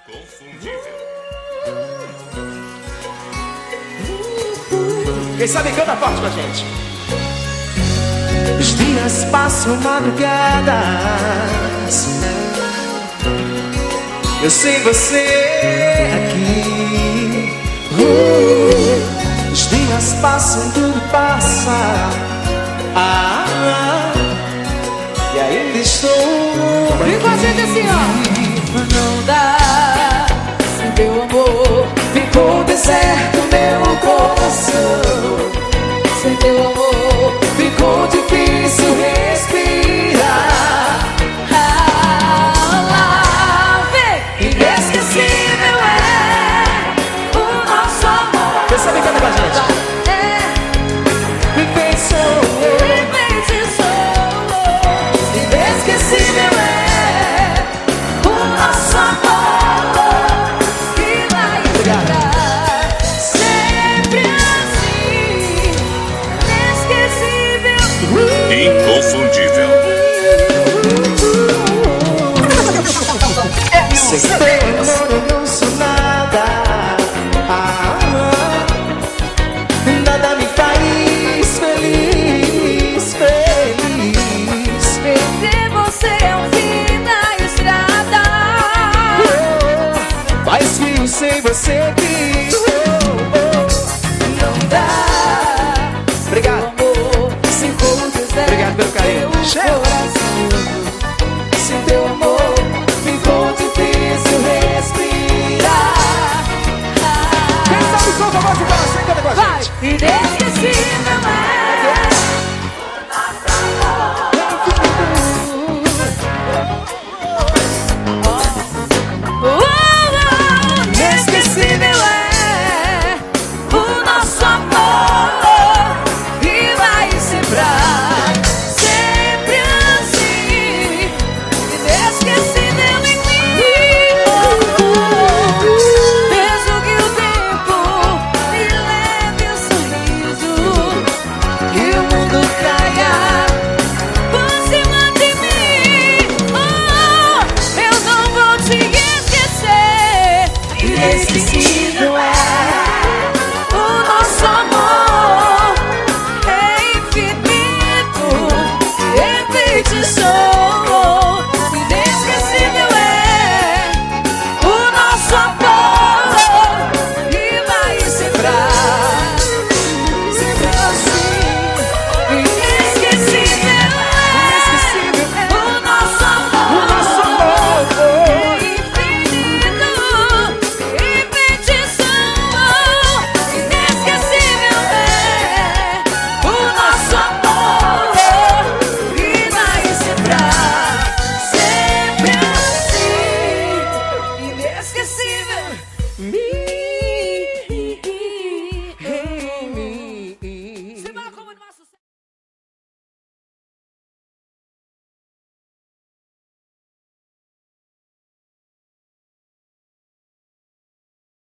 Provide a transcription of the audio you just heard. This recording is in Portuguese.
Inconfundível. Quem sabe canta forte com a gente. Os dias passam madrugadas, eu sem você aqui. Os dias passam, tudo passa, e ainda estou aqui. E com a gente assim, ó. Não dá, sem teu amor Ficou deserto meu coração, sem teu amor ficou difícil respirar. Inesquecível é o nosso amor. Você sabe cantar com a gente? Me pensou, inesquecível é o nosso amor. que vai durar sempre assim, inesquecível. Inconfundível. Sem teu amor eu não sou nada. Nada me faz feliz, feliz. Perder você é um fim na estrada. Mas frio sem você que não dá. Obrigado. Amor, se for um deserto, Obrigado pelo carinho. meu Cheiro. coração. Sem teu amor ficou difícil respirar. Quem sabe solta a voz e fala assim, canta com a Vai, gente. inesquecível inesquecível é o nosso amor, e vai sembrar sempre assim, inesquecível em mim. Mesmo que o tempo me leve um sorriso e o mundo caia por cima de mim, eu não vou te esquecer. Inesquecível é o nosso amor, é infinito e feitiçou. Inesquecível é o nosso amor, e vai sembrar sempre assim. Inesquecível é o nosso amor, é infinito e feitiçou. Inesquecível é o nosso amor, e vai sembrar sempre assim. Inesquecível.